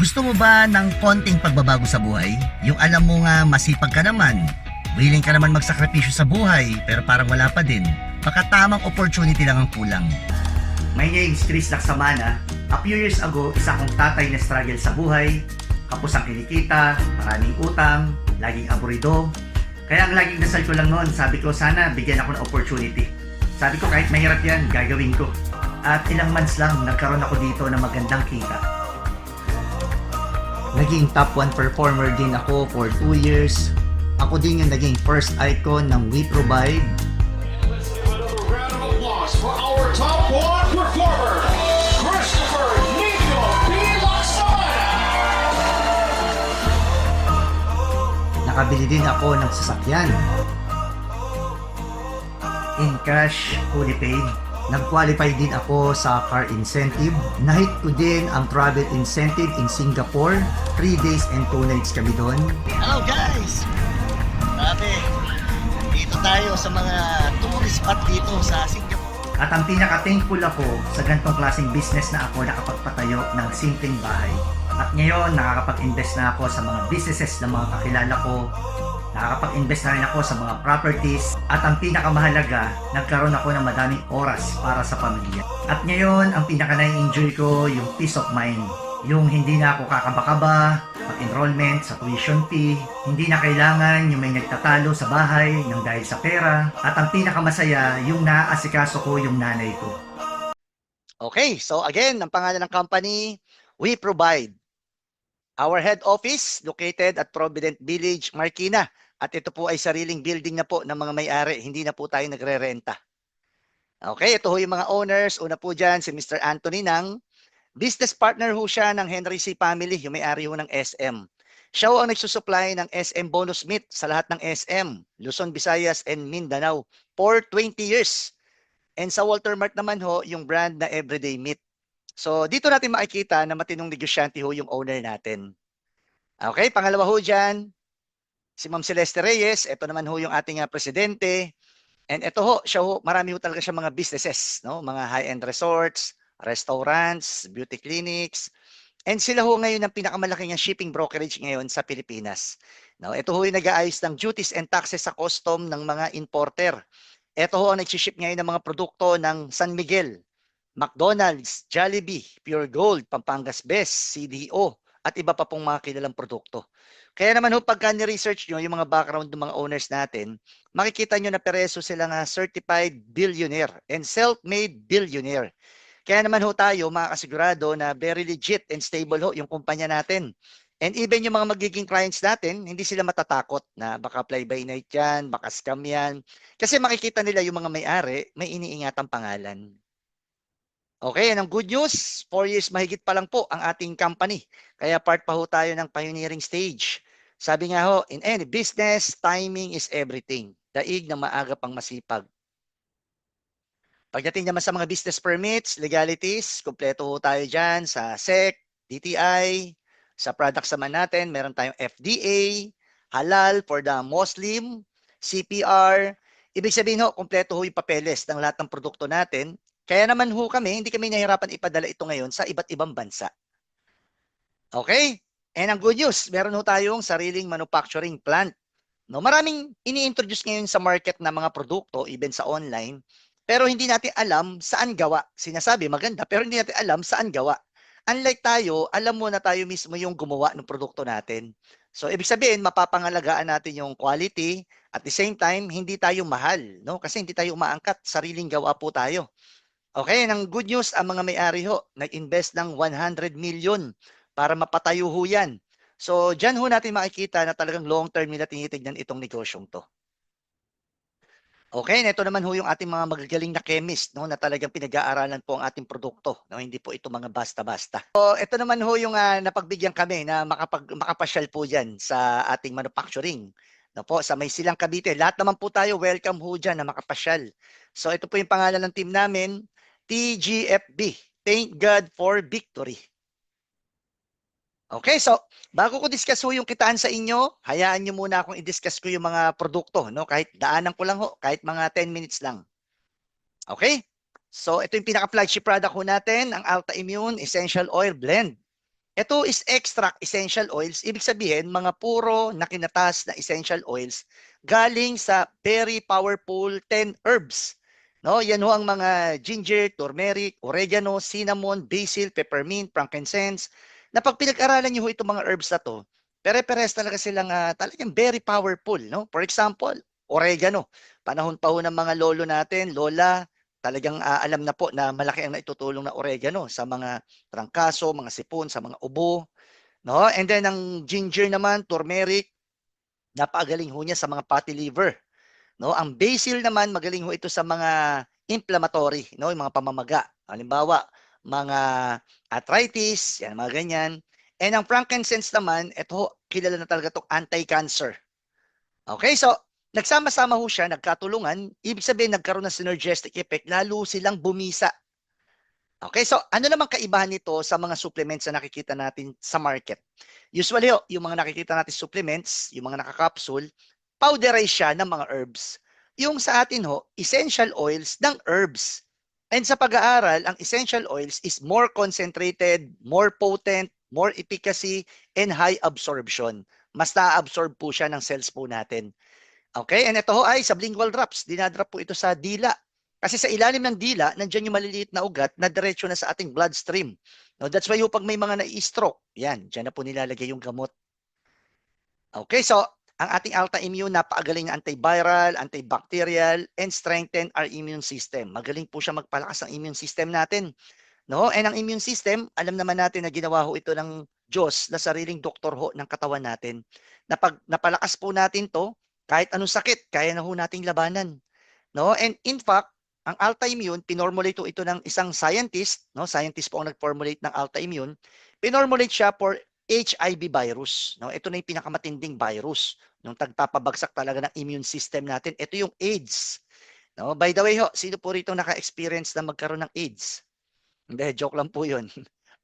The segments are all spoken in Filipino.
Gusto mo ba ng konting pagbabago sa buhay? Yung alam mo nga masipag ka naman, willing ka naman magsakripisyo sa buhay, pero parang wala pa din. Baka tamang opportunity lang ang kulang. My name is Chris Laksamana. A few years ago, isa akong tatay na struggle sa buhay. Kapos ang kinikita, maraming utang, laging aburido. Kaya ang laging dasal ko lang noon, sabi ko sana bigyan ako ng opportunity. Sabi ko kahit mahirap yan, gagawin ko. At ilang months lang, nagkaroon ako dito ng magandang kita. Naging top 1 performer din ako for 2 years. Ako din yung naging first icon ng We Provide. Let's give another round of applause for our top 1 performer, Christopher Nico P. Laksamana. Nakabili din ako ng sasakyan. In cash, fully paid. Nag-qualify din ako sa car incentive. Nahit ko din ang travel incentive in Singapore. 3 days and 2 nights kami doon. Hello guys! Grabe! Dito tayo sa mga tourist spot dito sa Singapore. At ang pinaka-thankful ako sa ganitong klaseng business na ako nakapagpatayo ng simpleng bahay. At ngayon, nakakapag-invest na ako sa mga businesses ng mga kakilala ko. Nakakapag-invest na rin ako sa mga properties. At ang pinakamahalaga, nagkaroon ako ng madaming oras para sa pamilya. At ngayon, ang pinaka-na-enjoy ko, yung peace of mind. Yung hindi na ako kakaba-kaba, pag-enrollment sa tuition fee, hindi na kailangan yung may nagtatalo sa bahay ng dahil sa pera. At ang pinakamasaya, yung naaasikaso ko yung nanay ko. Okay, so again, ang pangalan ng company, We Provide. Our head office located at Provident Village, Marikina. At ito po ay sariling building na po ng mga may-ari. Hindi na po tayo nagre-renta. Okay, ito ho yung mga owners. Una po dyan, si Mr. Anthony Nang. Business partner ho siya ng Henry C. Family, yung may-ari ho ng SM. Siya ho ang nagsusupply ng SM bonus meat sa lahat ng SM, Luzon, Visayas, and Mindanao for 20 years. And sa Walter Mart naman ho, yung brand na Everyday Meat. So, dito natin makikita na matinong negosyante ho yung owner natin. Okay, pangalawa ho dyan, si Ma'am Celeste Reyes. Ito naman ho yung ating presidente. And ito ho, siya ho, marami ho talaga siya mga businesses, no? Mga high-end resorts, restaurants, beauty clinics. And sila ho ngayon ang pinakamalaking shipping brokerage ngayon sa Pilipinas. No, ito ho yung nag-aayos ng duties and taxes sa custom ng mga importer. Ito ho ang nag-ship ngayon ng mga produkto ng San Miguel, McDonald's, Jollibee, Pure Gold, Pampangas Best, CDO, at iba pa pong mga kilalang produkto. Kaya naman ho, pagka ni-research nyo yung mga background ng mga owners natin, makikita nyo na pereso sila nga certified billionaire and self-made billionaire. Kaya naman ho tayo makakasigurado na very legit and stable ho yung kumpanya natin. And even yung mga magiging clients natin, hindi sila matatakot na baka fly by night yan, baka scam yan. Kasi makikita nila yung mga may-ari, may iniingatang pangalan. Okay, and ang good news, 4 years mahigit pa lang po ang ating company. Kaya part pa ho tayo ng pioneering stage. Sabi nga ho, in any business, timing is everything. Daig ng maaga pang masipag. Pagdating naman sa mga business permits, legalities, kumpleto ho tayo dyan sa SEC, DTI, sa products naman natin, meron tayong FDA, halal for the Muslim, CPR. Ibig sabihin ho, kumpleto ho yung papeles ng lahat ng produkto natin. Kaya naman ho kami, hindi kami nahirapan ipadala ito ngayon sa iba't ibang bansa. Okay? And ang good news, meron ho tayong sariling manufacturing plant. No, maraming ini-introduce ngayon sa market na mga produkto, even sa online, pero hindi natin alam saan gawa. Sinasabi maganda, pero hindi natin alam saan gawa. Unlike tayo, alam mo na tayo mismo yung gumawa ng produkto natin. So, ibig sabihin, mapapangalagaan natin yung quality, at the same time, hindi tayo mahal, no? Kasi hindi tayo umaangkat, sariling gawa po tayo. Okay, ang good news, ang mga may-ari ho, nag-invest ng 100 million para mapatayo ho yan. So, dyan ho natin makikita na talagang long-term nila tinitignan itong negosyong to. Okay, ito naman ho yung ating mga magagaling na chemist, no, na talagang pinag-aaralan po ang ating produkto. No, hindi po ito mga basta-basta. So, ito naman ho yung napagbigyan kami na makapasyal po dyan sa ating manufacturing. No po, sa May Silang Cavite. Lahat naman po tayo, welcome ho dyan na makapasyal. So, ito po yung pangalan ng team namin, TGFB. Thank God for Victory. Okay, so bago ko discuss ho yung kitaan sa inyo, hayaan nyo muna akong i-discuss ko yung mga produkto, no? Kahit daanan ko lang ho, kahit mga 10 minutes lang. Okay? So ito yung pinaka-flagship product ho natin, ang Alta Immune Essential Oil Blend. Ito is extract essential oils. Ibig sabihin, mga puro na kinatas na essential oils galing sa very powerful 10 herbs. No, yan ho ang mga ginger, turmeric, oregano, cinnamon, basil, peppermint, frankincense. Na pag pinag-aralan niyo ho itong mga herbs na to, pere-peres talaga silang talagang very powerful, no? For example, oregano. Panahon pa ho ng mga lolo natin, lola, talagang alam na po na malaki ang naitutulong na oregano sa mga trangkaso, mga sipon, sa mga ubo, no? And then ang ginger naman, turmeric, napakagaling ho niya sa mga fatty liver, no? Ang basil naman magaling ho ito sa mga inflammatory, no? Yung mga pamamaga. Halimbawa, mga arthritis, yan mga ganyan. And ang frankincense naman, ito ho, kilala na talaga 'tong anti-cancer. Okay, so nagsama-sama ho siya, nagkatulungan, ibig sabihin nagkaroon ng synergistic effect, lalo silang bumisa. Okay, so ano namang kaibahan nito sa mga supplements na nakikita natin sa market? Usually, yung mga nakikita natin supplements, yung mga nakakapsule, powderize siya ng mga herbs. Yung sa atin essential oils ng herbs. And sa pag-aaral, ang essential oils is more concentrated, more potent, more efficacy, and high absorption. Mas na-absorb po siya ng cells po natin. Okay, and ito ho ay sublingual drops. Dinadrop po ito sa dila. Kasi sa ilalim ng dila, nandiyan yung maliliit na ugat na diretso na sa ating bloodstream. No, that's why yung pag may mga nai-stroke, yan, dyan na po nilalagay yung gamot. Okay, so ang ating Alta-Immune, napakagaling na antiviral, antibacterial, and strengthen our immune system. Magaling po siya magpalakas ng immune system natin. No? And ang immune system, alam naman natin na ginawa ho ito ng Diyos na sariling doktor ho ng katawan natin. Na pag napalakas po natin to, kahit anong sakit, kaya na ho nating labanan. No? And in fact, ang Alta-Immune, pinormulate ito ng isang scientist, no? Scientist po ang nag-formulate ng Alta-Immune. Pinormulate siya for HIV virus. No? Ito na yung pinakamatinding virus. Nung tagpapabagsak talaga ng immune system natin, ito yung AIDS. No? By the way ho, sino po rito naka-experience na magkaroon ng AIDS? Hindi, joke lang po yun.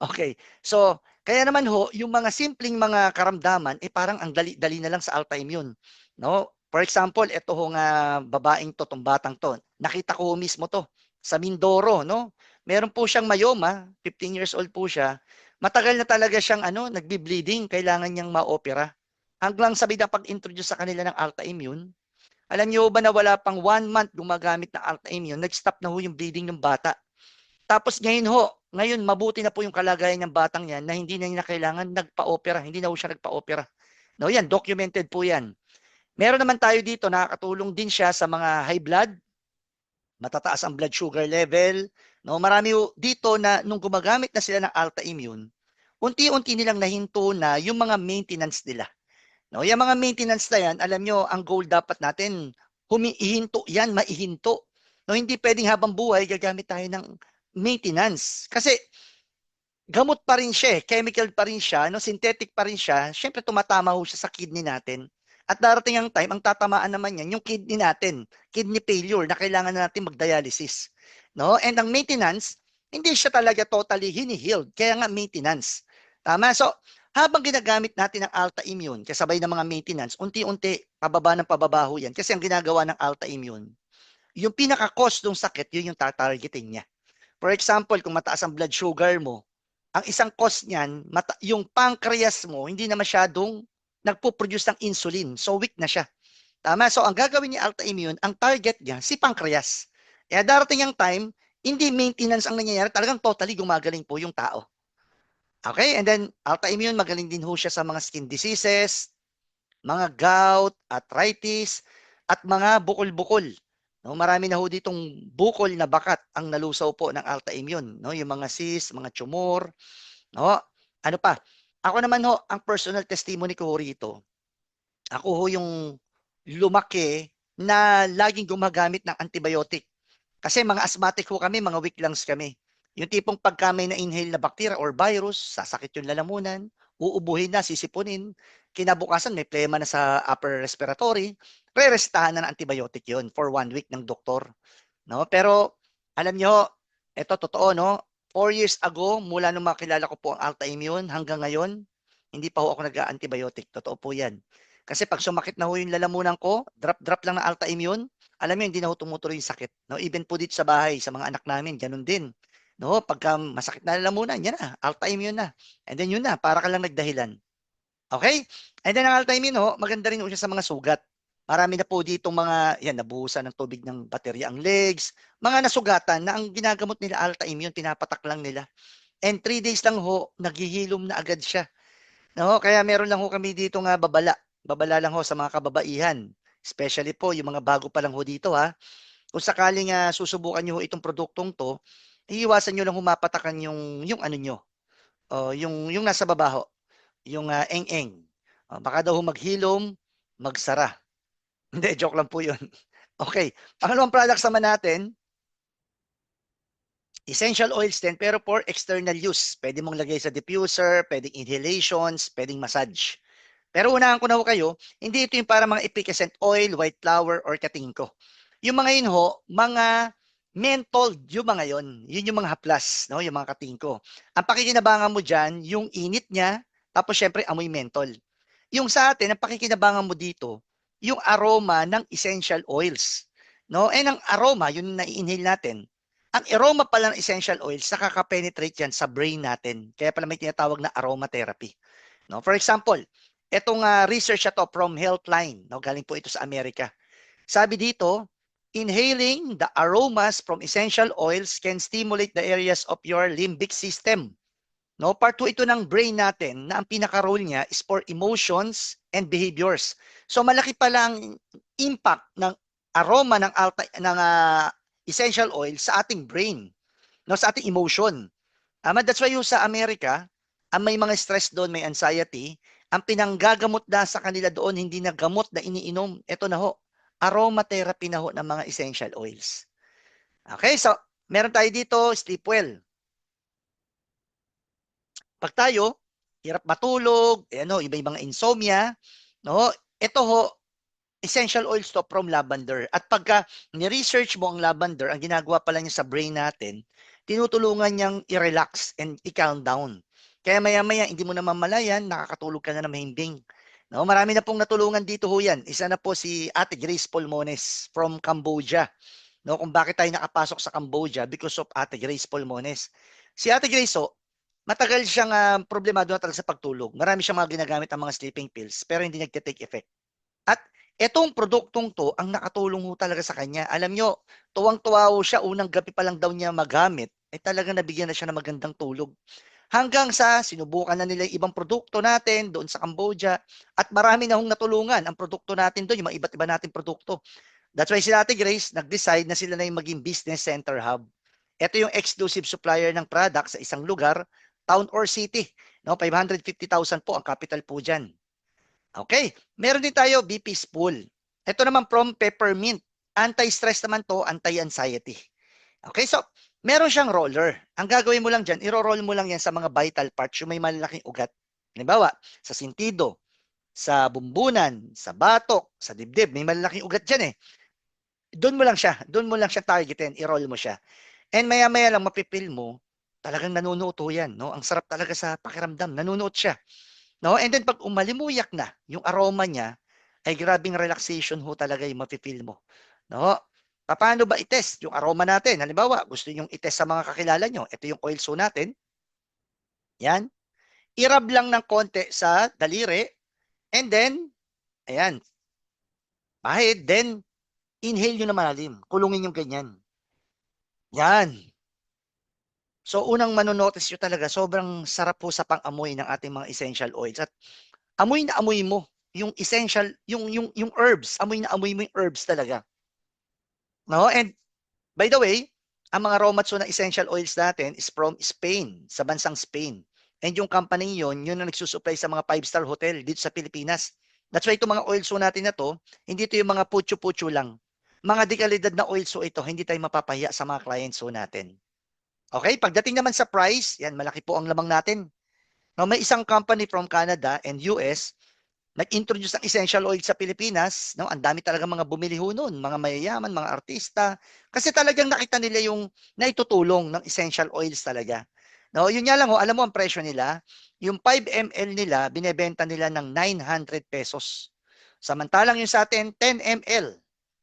Okay. So, kaya naman ho, yung mga simpleng mga karamdaman, parang ang dali-dali na lang sa Alta-Immune. No? For example, ito ho nga babaeng to, tong batang to. Nakita ko mismo to sa Mindoro, no? Meron po siyang myoma, 15 years old po siya. Matagal na talaga siyang nagbi-bleeding, kailangan niyang ma-opera. Hanggang sabi na pag-introduce sa kanila ng Alta-Immune, alam niyo ba na wala pang 1 month gumagamit ng Alta-Immune, nag-stop na ho yung bleeding ng bata. Tapos ngayon mabuti na po yung kalagayan ng batang yan na hindi na niya kailangan nagpa-opera, hindi na po siya nagpa-opera. No, yan, documented po yan. Meron naman tayo dito, nakakatulong din siya sa mga high blood, matataas ang blood sugar level. No, marami dito na nung gumagamit na sila ng Alta-Immune, unti-unti nilang nahinto na yung mga maintenance nila. No, yung mga maintenance na yan, alam nyo, ang goal dapat natin, humihinto yan, maihinto. No, hindi pwedeng habang buhay gagamit tayo ng maintenance. Kasi gamot pa rin siya, chemical pa rin siya, no, synthetic pa rin siya. Syempre tumatama ho siya sa kidney natin. At darating ang time, ang tatamaan naman yan, yung kidney natin, kidney failure na kailangan na natin mag-dialysis. No? And ang maintenance, hindi siya talaga totally hini-healed, kaya nga maintenance. Tama? So, habang ginagamit natin ang Alta-Immune, kasabay ng mga maintenance, unti-unti, pababa ng pababaho yan. Kasi ang ginagawa ng Alta-Immune, yung pinaka-cause ng sakit, yun yung tatargeting niya. For example, kung mataas ang blood sugar mo, ang isang cause niyan, yung pancreas mo, hindi na masyadong nagpo-produce ng insulin. So, weak na siya. Tama? So, ang gagawin niya Alta-Immune, ang target niya, si pancreas. Kaya darating ang time, hindi maintenance ang nangyayari, talagang totally gumagaling po yung tao. Okay? And then, Alta-Immune, magaling din ho siya sa mga skin diseases, mga gout, arthritis, at mga bukol-bukol. No, marami na ho ditong bukol na bakat ang nalusaw po ng Alta-Immune, no? Yung mga cyst, mga tumor, no? Ano pa? Ako naman ho, ang personal testimony ko rito. Ako ho yung lumaki na laging gumagamit ng antibiotic. Kasi mga asthmatic ho kami, mga weak lungs kami. Yung tipong pagka may na-inhale na bacteria or virus, sasakit yung lalamunan, uubuhin na, sisipunin, kinabukasan may plema na sa upper respiratory, re-restahan na ng antibiotic yun for 1 week ng doktor. No? Pero alam nyo, ito totoo, no? 4 years ago, mula nung makilala ko po ang Alta-Immune hanggang ngayon, hindi pa ho ako nag-antibiotic. Totoo po yan. Kasi pag sumakit na ho yung lalamunan ko, drop lang ng Alta-Immune, alam mo, hindi na ho tumutuloy yung sakit. No? Even po dito sa bahay, sa mga anak namin, ganun din. No, pagka masakit na lalamunan, yan na, autoimmune na. And then yun na, para ka lang nagdahilan. Okay? And then ang autoimmune, maganda rin siya sa mga sugat. Marami na po dito mga, yan, nabuhusan ng tubig ng baterya ang legs, mga nasugatan na ang ginagamot nila autoimmune, pinapatak lang nila. And 3 days lang naghihilom na agad siya. No, kaya meron lang kami dito nga babala. Babala lang sa mga kababaihan. Especially po yung mga bago pa lang dito ha. Kung sakaling susubukan niyo itong produktong to, iiwasan niyo lang humapatakan yung ano niyo. Yung nasa baba yung eng-eng. Baka daw maghilom, magsara. Hindi, joke lang po 'yun. Okay, pangalawang products naman natin, essential oils din pero for external use. Pwede mong lagay sa diffuser, pwedeng inhalations, pwedeng massage. Pero unahan ko na kayo, hindi ito yung para mga efficacent oil, white flower, or katingko. Yung mga yun mga menthol, yung mga yun. Yun yung mga haplas, no? Yung mga katingko. Ang pakikinabangan mo dyan, yung init niya, tapos syempre amoy menthol. Yung sa atin, ang pakikinabangan mo dito, yung aroma ng essential oils. No? And ang aroma, yun na-inhale natin. Ang aroma pala ng essential oils, nakaka-penetrate yan sa brain natin. Kaya pala may tinatawag na aromatherapy. No? For example, itong research na to from Healthline, no? Galing po ito sa Amerika. Sabi dito, inhaling the aromas from essential oils can stimulate the areas of your limbic system. No, part 2 ito ng brain natin na ang pinaka-role niya is for emotions and behaviors. So malaki pa lang impact ng aroma ng essential oil sa ating brain, no, sa ating emotion. That's why yung sa Amerika, ang may mga stress doon, may anxiety, ang pinanggagamot na sa kanila doon, hindi na gamot na iniinom. Ito na aromatherapy na ng mga essential oils. Okay, so meron tayo dito, sleep well. Pag tayo, hirap matulog, iba-ibang insomnia, no? Ito essential oils to from lavender. At pagka ni-research mo ang lavender, ang ginagawa pala niya sa brain natin, tinutulungan niyang i-relax and i-calm down. Kaya maya-maya, hindi mo na mamalayan, nakakatulog ka na ng mahimbing. No, marami na pong natulungan dito yan. Isa na po si Ate Grace Pulmones from Cambodia. No, kung bakit tayo nakapasok sa Cambodia because of Ate Grace Pulmones. Si Ate Grace, matagal siyang problemado na talaga sa pagtulog. Marami siyang mga ginagamit ang mga sleeping pills pero hindi nagte-take effect. At etong produktong to ang nakatulong talaga sa kanya. Alam nyo, tuwang-tuwa siya unang gabi pa lang daw niya magamit, talagang nabigyan na siya ng magandang tulog. Hanggang sa sinubukan na nila yung ibang produkto natin doon sa Cambodia at marami na natulungan ang produkto natin doon, yung mga iba't iba nating produkto. That's why si Ate Grace nag-decide na sila na yung maging business center hub. Ito yung exclusive supplier ng product sa isang lugar, town or city. No, 550,000 po ang capital po dyan. Okay, meron din tayo BP Spool. Ito naman from Peppermint. Anti-stress naman to, anti-anxiety. Okay, so meron siyang roller. Ang gagawin mo lang dyan, iro-roll mo lang yan sa mga vital parts, yung may malaking ugat. Halimbawa, sa sintido, sa bumbunan, sa batok, sa dibdib, may malaking ugat dyan doon mo lang siya targetin, i-roll mo siya. And maya-maya lang mapipil mo, talagang nanunuot yan, no? Ang sarap talaga sa pakiramdam, nanunuot siya. No? And then pag umalimuyak na, yung aroma niya, ay grabing relaxation talaga yung mapipil mo. No? Paano ba i-test yung aroma natin? Halimbawa, gusto niyo i-test sa mga kakilala nyo. Ito yung oil so natin. Yan. I-rub lang ng konti sa daliri. And then, ayan. Bahid. Then, inhale nyo na malalim. Kulungin yung ganyan. Yan. So, unang manonotice nyo talaga, sobrang sarap po sa pang-amoy ng ating mga essential oils. At amoy na amoy mo yung essential, yung herbs. Amoy na amoy mo yung herbs talaga. No? And, by the way, ang mga raw material na essential oils natin is from Spain, sa bansang Spain. And yung company yun ang nagsusupply sa mga 5-star hotel dito sa Pilipinas. That's why itong mga oils natin na to, hindi ito yung mga putyo-putyo lang. Mga dekalidad na oils ito, hindi tayo mapapahiya sa mga clients natin. Okay, pagdating naman sa price, yan, malaki po ang lamang natin. No, may isang company from Canada and US, nag-introduce ng essential oil sa Pilipinas. No, ang dami talaga mga bumili noon, mga mayayaman, mga artista. Kasi talagang nakita nila yung naitutulong ng essential oils talaga. No, yun nga lang alam mo ang presyo nila, yung 5 ml nila, binebenta nila ng 900 pesos. Samantalang yung sa atin, 10 ml,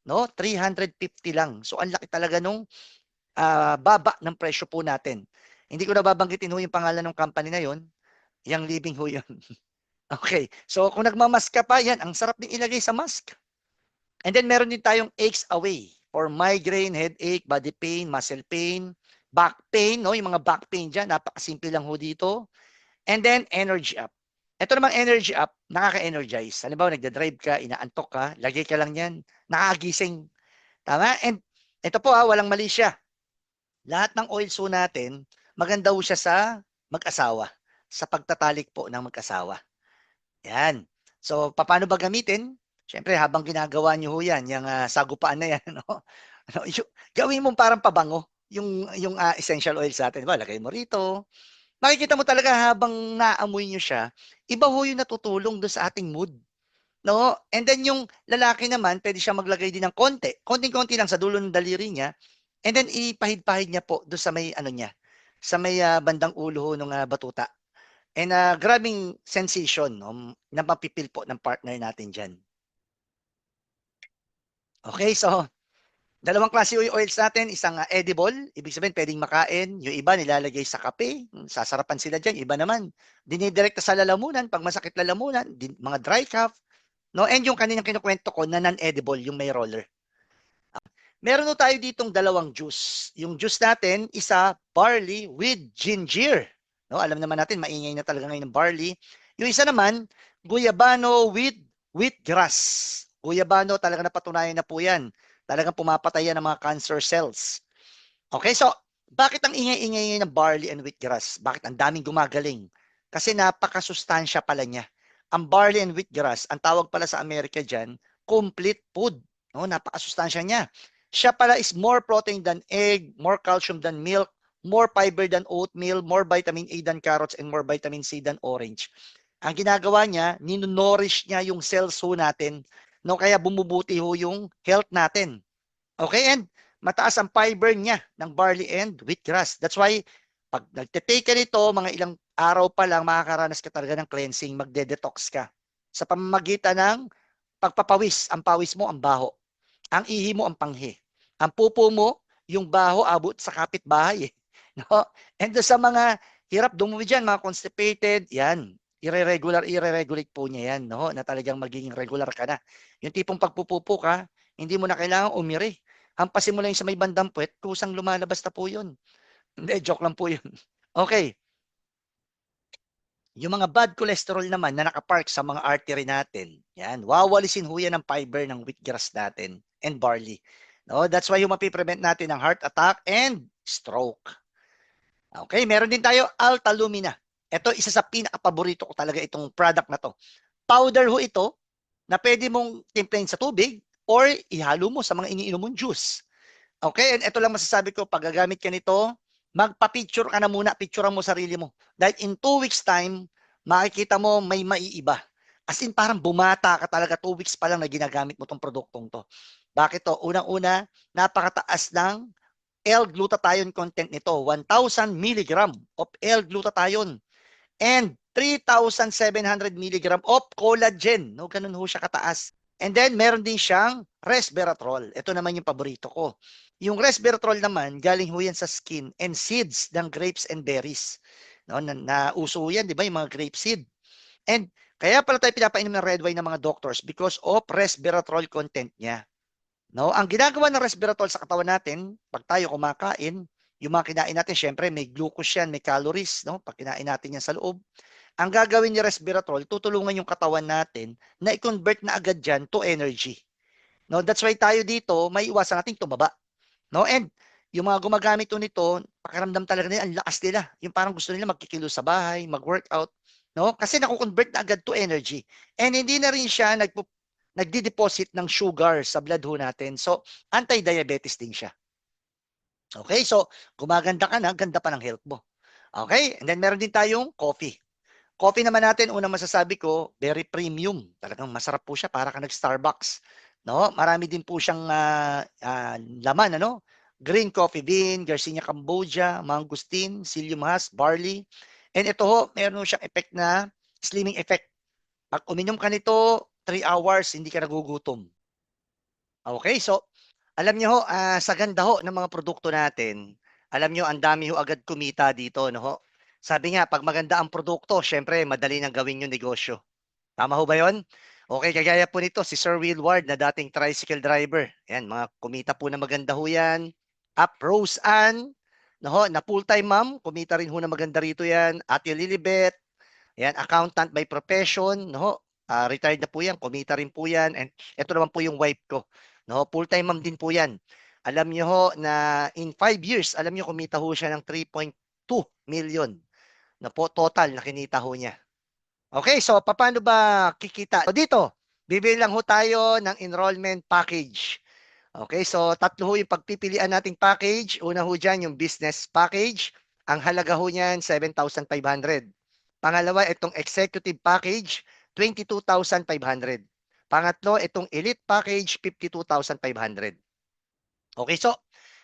no, 350 lang. So ang laki talaga nung baba ng presyo po natin. Hindi ko na babanggitin ho yung pangalan ng company na yon, yung living ho yun. Okay, so kung nagmamask ka pa, yan, ang sarap din ilagay sa mask. And then meron din tayong aches away for migraine, headache, body pain, muscle pain, back pain, no? Yung mga back pain dyan, napakasimple lang ho dito. And then energy up. Ito namang energy up, nakaka-energize. Halimbawa, nagda-drive ka, inaantok ka, lagay ka lang yan, nakagising. Tama? And ito po walang mali siya. Lahat ng oils po natin, maganda po siya sa mag-asawa, sa pagtatalik po ng mag-asawa. Yan. So, paano ba gamitin? Siyempre, habang ginagawa nyo ho yan, yung sagupaan na yan, no? Gawin mo parang pabango yung essential oils natin. Diba? Lagay mo rito. Makikita mo talaga habang naamoy nyo siya, iba ho yung natutulong doon sa ating mood. No? And then yung lalaki naman, pwede siya maglagay din ng konti. Konting-konti lang sa dulo ng daliri niya. And then ipahid-pahid niya po doon sa may ano niya, sa may bandang ulo ho ng batuta. And grabing sensation, no, na mapipil po ng partner natin dyan. Okay, so dalawang klase yung oils natin, isang edible, ibig sabihin pwedeng makain, yung iba nilalagay sa kape, sasarapan sila dyan, iba naman, dinidirekta sa lalamunan, pag masakit lalamunan, mga dry cough, no? And yung kanilang kinukwento ko na non-edible, yung may roller. Meron tayo ditong dalawang juice. Yung juice natin, isa barley with ginger. No, alam naman natin, maingay na talaga ngayon ng barley. Yung isa naman, guyabano with wheatgrass. Guyabano, talaga napatunayan na po yan. Talagang pumapatay yan ng mga cancer cells. Okay, so bakit ang ingay-ingay ng barley and wheatgrass? Bakit ang daming gumagaling? Kasi napakasustansya pala niya. Ang barley and wheatgrass, ang tawag pala sa Amerika dyan, complete food. No, napakasustansya niya. Siya pala is more protein than egg, more calcium than milk, more fiber than oatmeal, more vitamin A than carrots, and more vitamin C than orange. Ang ginagawa niya, ninonourish niya yung cells ho natin, no? Kaya bumubuti ho yung health natin. Okay, and mataas ang fiber niya ng barley and wheatgrass. That's why, pag nagtitake ka nito, mga ilang araw pa lang, makakaranas ka talaga ng cleansing, magde-detox ka. Sa pamamagitan ng pagpapawis, ang pawis mo, ang baho. Ang ihi mo, ang panghi. Ang pupo mo, yung baho, abot sa kapitbahay. No? And sa mga hirap dumuwi dyan, mga constipated, yan, i-regulate po niya yan, no? Na talagang magiging regular ka na. Yung tipong pagpupupo ka, hindi mo na kailangan umiri. Hampasin mo lang yung sa may bandang puwet, kusang lumalabas na po yun. Hindi, joke lang po yun. Okay. Yung mga bad cholesterol naman na nakapark sa mga artery natin, yan, wawalisin ho yan ng fiber ng wheatgrass natin and barley. No, that's why yung mapiprevent natin ng heart attack and stroke. Okay, meron din tayo Alta Lumina. Ito, isa sa pinaka-paborito ko talaga itong product na to. Powder ho ito na pwede mong timplahin sa tubig or ihalo mo sa mga iniinom mong juice. Okay, and ito lang masasabi ko, pag gagamit ka nito, magpa-picture ka na muna, picturean mo sarili mo. Dahil in 2 weeks time, makikita mo may maiiba. As in parang bumata ka talaga, 2 weeks pa lang na ginagamit mo tong produktong to. Bakit to? Unang-una, napakataas ng L-glutathione content nito. 1,000 mg of L-glutathione and 3,700 mg of collagen. No, ganun ho siya kataas. And then, meron din siyang resveratrol. Ito naman yung paborito ko. Yung resveratrol naman, galing ho yan sa skin and seeds ng grapes and berries. No, uso yan, di ba, yung mga grape seed. And kaya pala tayo pinapainom ng red wine ng mga doctors because of resveratrol content niya. No, ang ginagawa ng resveratrol sa katawan natin, pag tayo kumakain, yung mga kinain natin, syempre may glucose yan, may calories, no? Pag kinain natin yan sa loob, ang gagawin ni resveratrol, tutulungan yung katawan natin na i-convert na agad dyan to energy. No, that's why tayo dito, may iwasan natin tumaba. No, and yung mga gumagamit nito, pakiramdam talaga nila, ang lakas nila. Yung parang gusto nila magkikilo sa bahay, mag-workout, no? Kasi naku-convert na agad to energy. And hindi na rin siya nagdi-deposit ng sugar sa blood ho natin. So, anti-diabetes din siya. Okay, so gumaganda ka na, ganda pa ng health mo. Okay, and then meron din tayong coffee. Coffee naman natin, unang masasabi ko, very premium. Talagang masarap po siya, para ka nag-Starbucks. No? Marami din po siyang laman, ano? Green coffee bean, Garcinia Cambogia, mangosteen, psyllium husk, barley. And ito ho, meron siyang effect na slimming effect. Pag uminom ka nito, 3 hours, hindi ka nagugutom. Okay, so Alam niyo ho, sa ganda ho ng mga produkto natin, alam niyo ang dami ho agad kumita dito, no ho? Sabi nga, pag maganda ang produkto, syempre madali nang gawin yung negosyo. Tama ho ba yon? Okay, kagaya po nito, si Sir Will Ward na dating tricycle driver. Yan, mga kumita po na maganda ho yan. Up Rose Ann, no ho, na full-time ma'am, kumita rin ho na maganda rito yan. Ate Lilibet, yan, accountant by profession, no? Retired na po yan, kumita rin po yan. And ito naman po yung wife ko. No? Full-time ma'am din po yan. Alam niyo ho na in 5 years, alam niyo kumita ho siya ng 3.2 million na po total na kinita ho niya. Okay, so paano ba kikita? So dito, bibili lang ho tayo ng enrollment package. Okay, so tatlo ho yung pagpipilian nating package. Una ho dyan yung business package. Ang halaga ho niyan, 7,500. Pangalawa, itong executive package, 22,500. Pangatlo, itong elite package, 52,500. Okay, so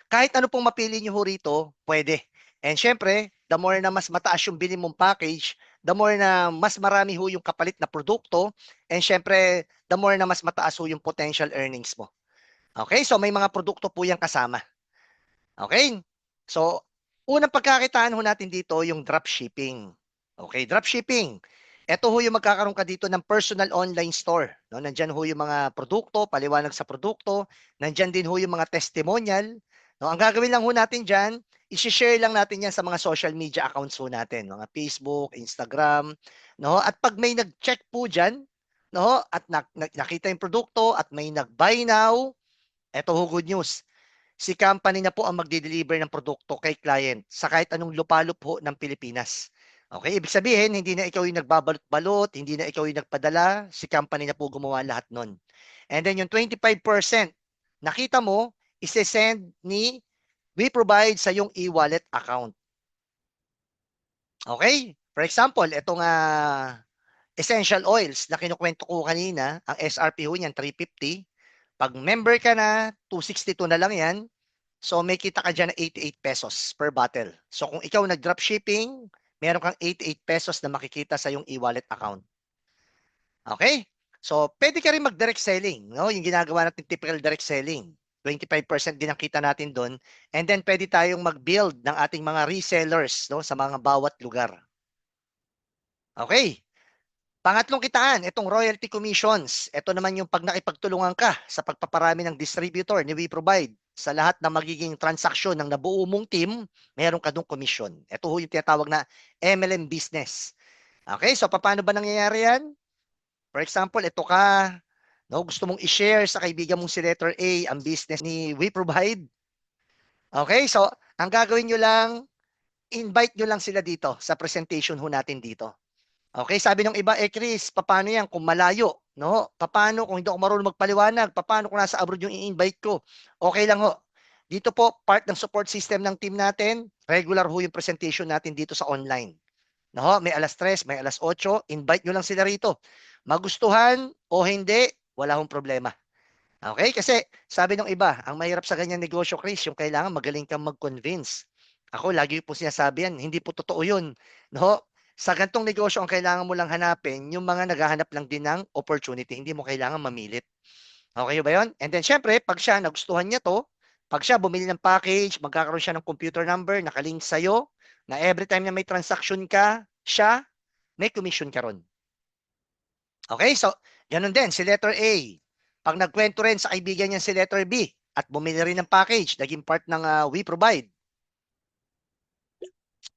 kahit ano pong mapili nyo ho rito, pwede. And syempre, the more na mas mataas yung bili mong package, the more na mas marami ho yung kapalit na produkto, and syempre, the more na mas mataas ho yung potential earnings mo. Okay, so may mga produkto po yung kasama. Okay, so unang pagkakitaan ho natin dito yung dropshipping. Okay, dropshipping. Ito ho yung magkakaroon ka dito ng personal online store. No? Nandyan ho yung mga produkto, paliwanag sa produkto. Nandyan din ho yung mga testimonial. No? Ang gagawin lang ho natin dyan, isi-share lang natin yan sa mga social media accounts ho natin. Mga Facebook, Instagram. No? At pag may nag-check po dyan, no? At nakita yung produkto at may nag-buy now, eto ho good news. Si company na po ang magde-deliver ng produkto kay client sa kahit anong lupalop ho ng Pilipinas. Okay, ibig sabihin, hindi na ikaw yung nagbabalot-balot, hindi na ikaw yung nagpadala, si company na po gumawa lahat nun. And then yung 25%, nakita mo, ise-send ni We Provide sa yung e-wallet account. Okay? For example, itong essential oils na kinukwento ko kanina, ang SRP ho niyan, 350. Pag member ka na, 262 na lang yan. So may kita ka dyan na 88 pesos per bottle. So kung ikaw nag-dropshipping, meron kang 88 pesos na makikita sa yung e-wallet account. Okay? So pwede ka rin mag-direct selling. No? Yung ginagawa natin typical direct selling. 25% din ang kita natin doon. And then pwede tayong mag-build ng ating mga resellers, no, sa mga bawat lugar. Okay? Pangatlong kitaan, itong royalty commissions. Ito naman yung pag nakipagtulungan ka sa pagpaparami ng distributor ni We Provide. Sa lahat ng magiging transaksyon ng nabuo mong team, meron ka dong commission. Ito ho yung tinatawag na MLM business. Okay, so paano ba nangyayari yan? For example, ito ka, no, gusto mong i-share sa kaibigan mong si letter A ang business ni We Provide. Okay, so ang gagawin nyo lang, invite nyo lang sila dito sa presentation ho natin dito. Okay, sabi ng iba, Chris, paano yan kung malayo? No? Paano kung hindi ako marunong magpaliwanag? Paano kung nasa abroad yung i-invite ko? Okay lang ho. Dito po, part ng support system ng team natin, regular ho yung presentation natin dito sa online. No? May alas 3, may alas 8, invite nyo lang sila rito. Magustuhan o hindi, wala hong problema. Okay, kasi sabi ng iba, ang mahirap sa ganyan negosyo, Chris, yung kailangan magaling kang mag-convince. Ako, lagi po sinasabi yan, hindi po totoo yun. No? Sa gantong negosyo, ang kailangan mo lang hanapin, yung mga naghahanap lang din ng opportunity. Hindi mo kailangan mamilit. Okay ba yun? And then, syempre, pag siya nagustuhan niya to, pag siya bumili ng package, magkakaroon siya ng computer number, nakalink sa'yo, na every time na may transaction ka, siya, may commission ka ron. Okay, so, ganun din, si letter A. Pag nagkwento rin sa kaibigan niya si letter B, at bumili rin ng package, naging part ng We Provide.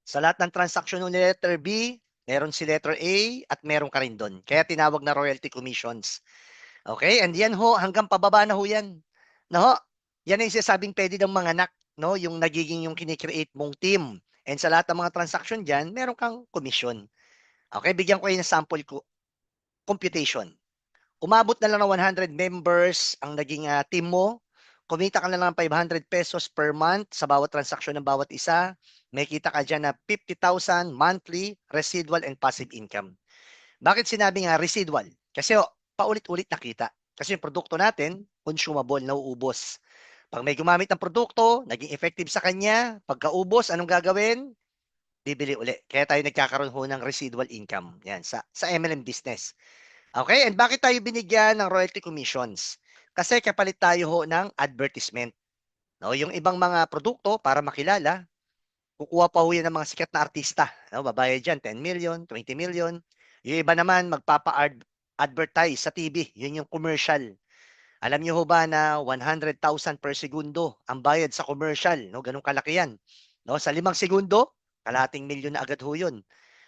Sa lahat ng transaksyon ng letter B, meron si letter A at meron ka rin doon. Kaya tinawag na royalty commissions. Okay? And yan ho, hanggang pababa na ho yan. No? Yan ang sinasabing pwede ng mga anak, no? Yung nagiging yung kinikreate mong team. And sa lahat ng mga transaksyon dyan, meron kang commission. Okay? Bigyan ko kayo ng sample ko. Computation. Umabot na lang ng 100 members ang naging team mo. Kumita ka na lang ng 500 pesos per month sa bawat transaksyon ng bawat isa. May kita ka dyan na 50,000 monthly residual and passive income. Bakit sinabi nga residual? Kasi paulit-ulit nakita. Kasi yung produkto natin, consumable, nauubos. Pag may gumamit ng produkto, naging effective sa kanya, pagkaubos, anong gagawin? Bibili uli. Kaya tayo nagkakaroon ho ng residual income. Yan, sa MLM business. Okay, and bakit tayo binigyan ng royalty commissions? Kasi kapalit tayo ho ng advertisement. No, yung ibang mga produkto para makilala, kukuha pa ho yan ng mga sikat na artista. No, babayad dyan, 10 million, 20 million. Yung iba naman, magpapa-advertise sa TV. Yun yung commercial. Alam niyo ho ba na 100,000 per segundo ang bayad sa commercial? No, ganun kalaki yan. No, sa 5 segundo, kalahating milyon na agad ho yun.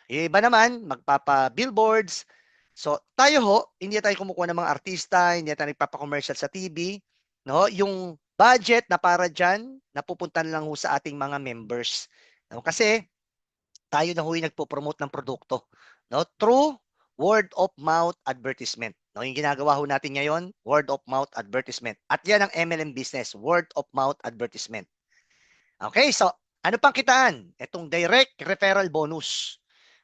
Yung iba naman, magpapa-billboards. So, tayo ho, hindi tayo kumukuha ng mga artista, hindi tayo nagpapa-commercial sa TV. No? Yung budget na para dyan, napupunta lang ho sa ating mga members. No? Kasi, tayo na ho yung nagpo-promote ng produkto. No? Through word of mouth advertisement. No? Yung ginagawa ho natin ngayon, word of mouth advertisement. At yan ang MLM business, word of mouth advertisement. Okay, so ano pang kitaan? Itong direct referral bonus.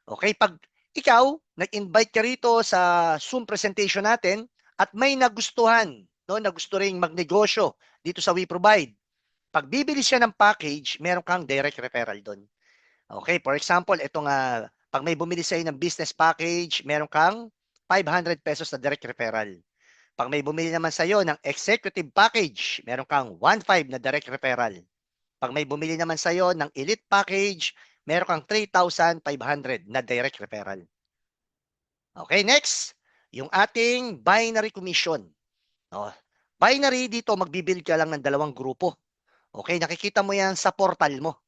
Okay, pag ikaw nag-invite ka rito sa Zoom presentation natin at may nagustuhan, no, na gusto ring magnegosyo dito sa We Provide. Pag bibili siya ng package, meron kang direct referral doon. Okay, for example, ito nga, pag may bumili sa'yo ng business package, meron kang 500 pesos na direct referral. Pag may bumili naman sa'yo ng executive package, meron kang 1,500 na direct referral. Pag may bumili naman sa'yo ng elite package, meron kang 3,500 na direct referral. Okay, next, yung ating binary commission. No? Binary dito, magbibuild ka lang ng 2 grupo. Okay, nakikita mo yan sa portal mo.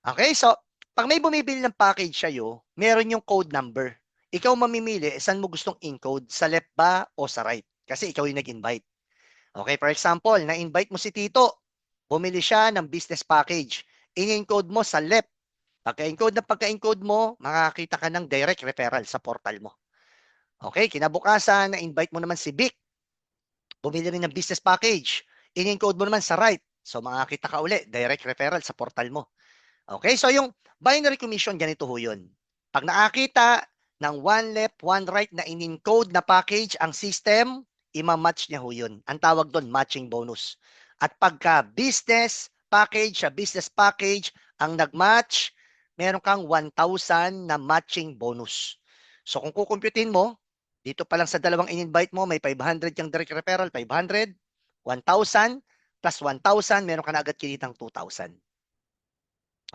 Okay, so pag may bumibili ng package sa'yo, meron yung code number. Ikaw mamimili, saan mo gustong encode? Sa left ba o sa right? Kasi ikaw yung nag-invite. Okay, for example, na-invite mo si Tito. Bumili siya ng business package. In-encode mo sa left. Pagka-encode mo, makakita ka ng direct referral sa portal mo. Okay, kinabukasan, na-invite mo naman si Vic. Bumili rin ng business package. In-encode mo naman sa right. So, makakita ka uli, direct referral sa portal mo. Okay, so yung binary commission, ganito ho yun. Pag nakakita ng one left, one right na in-encode na package ang system, ima-match niya ho yun. Ang tawag doon, matching bonus. At pagka business package ang nag-match, meron kang 1,000 na matching bonus. So kung kukumputin mo, dito pa lang sa dalawang in-invite mo, may 500 yung direct referral, 500, 1,000, plus 1,000, meron ka na agad kinitang 2,000.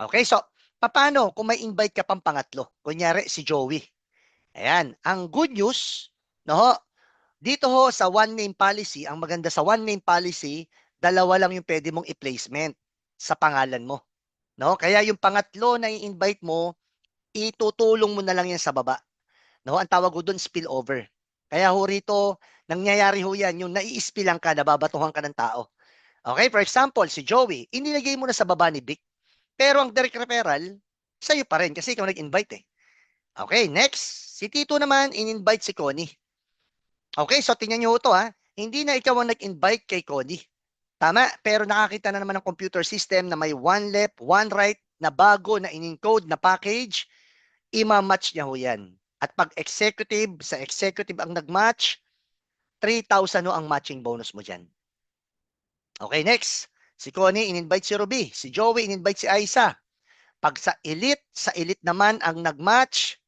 Okay, so paano kung may invite ka pang pangatlo? Kunyari si Joey. Ayan, ang good news, no, dito ho sa one name policy, ang maganda sa one name policy, 2 lang yung pwede mong i-placement sa pangalan mo. No? Kaya yung pangatlo na i-invite mo, itutulong mo na lang yan sa baba. No? Ang tawag ko doon, spillover. Kaya ho rito, nangyayari ho yan, yung nai-spillan ka, nababatuhan ka ng tao. Okay, for example, si Joey, inilagay mo na sa baba ni Vic, pero ang direct referral, sa'yo pa rin kasi ikaw nag-invite eh. Okay, next. Si Tito naman, in-invite si Connie. Okay, so tingnan nyo ito ha. Hindi na ikaw ang nag-invite kay Connie. Tama, pero nakakita na naman ng computer system na may one left, one right na bago na in-encode na package, ima-match niya ho yan. At pag executive, sa executive ang nag-match, 3,000 ho ang matching bonus mo dyan. Okay, next. Si Connie, in-invite si Ruby. Si Joey, in-invite si Aiza. Pag sa elite naman ang nag-match,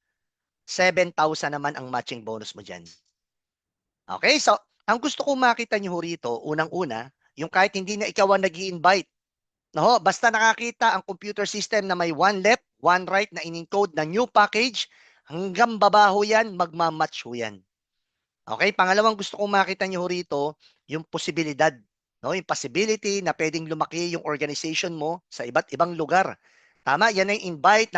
7,000 naman ang matching bonus mo dyan. Okay, so ang gusto kong makita nyo rito, unang-una, yung kahit hindi na ikaw ang nag-i-invite, no, basta nakakita ang computer system na may one left, one right na in-encode na new package, hanggang baba ho yan, magmamatch ho yan. Okay, pangalawang gusto kong makita nyo rito, yung posibilidad, no, yung possibility na pwedeng lumaki yung organization mo sa iba't ibang lugar. Tama, yan ay invite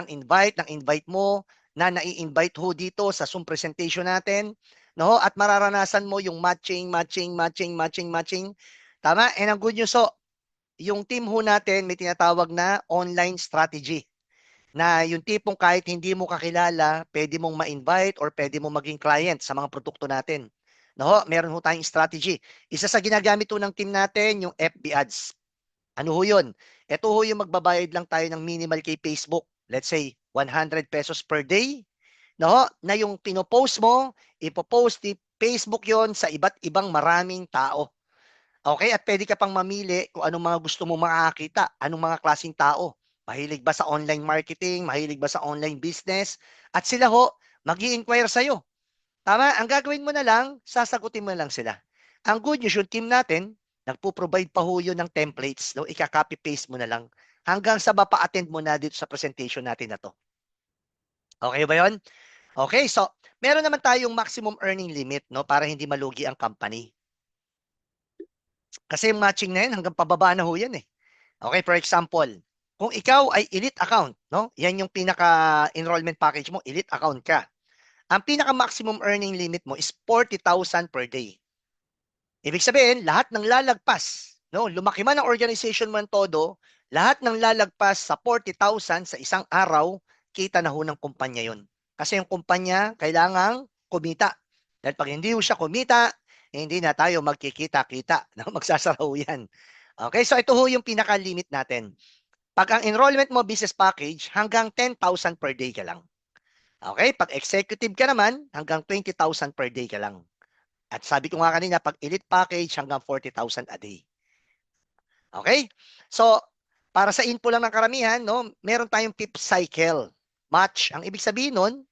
mo na nai-invite ho dito sa Zoom presentation natin, no? At mararanasan mo yung matching. Tama? And ang good news ho, yung team ho natin may tinatawag na online strategy. Na yung tipong kahit hindi mo kakilala, pwede mong ma-invite or pwede mong maging client sa mga produkto natin. No, meron ho tayong strategy. Isa sa ginagamit ho ng team natin, yung FB ads. Ano ho yun? Ito ho yung magbabayad lang tayo ng minimal kay Facebook. Let's say, 100 pesos per day. No? Na yung pinopost mo, ipopost ni Facebook yon sa iba't ibang maraming tao. Okay? At pwede ka pang mamili kung anong mga gusto mo makakita, anong mga klaseng tao. Mahilig ba sa online marketing? Mahilig ba sa online business? At sila ho, mag-i-inquire sa'yo. Tama? Ang gagawin mo na lang, sasagutin mo na lang sila. Ang good news, yung team natin, nagpo-provide pa ho yun ng templates, no? Ika-copy paste mo na lang hanggang sa mapa-attend mo na dito sa presentation natin na to. Okay ba yon? Okay, so meron naman tayong maximum earning limit, no, para hindi malugi ang company. Kasi yung matching na yan hanggang pababa na ho yan eh. Okay, for example, kung ikaw ay elite account, no? Yan yung pinaka enrollment package mo, elite account ka. Ang pinaka maximum earning limit mo is 40,000 per day. Ibig sabihin, lahat ng lalagpas, no? Lumaki man ang organization mo ng todo, lahat ng lalagpas sa 40,000 sa isang araw, kita na ho ng kumpanya yon. Kasi yung kumpanya kailangang kumita. Dahil pag hindi ho siya kumita, hindi na tayo magkikita-kita. No? Magsasara ho yan. Okay, so ito ho yung pinaka-limit natin. Pag ang enrollment mo business package, hanggang 10,000 per day ka lang. Okay, pag executive ka naman, hanggang 20,000 per day ka lang. At sabi ko nga kanina, pag elite package, hanggang 40,000 a day. Okay? So, para sa info lang ng karamihan, no, meron tayong fifth cycle match. Ang ibig sabihin nun,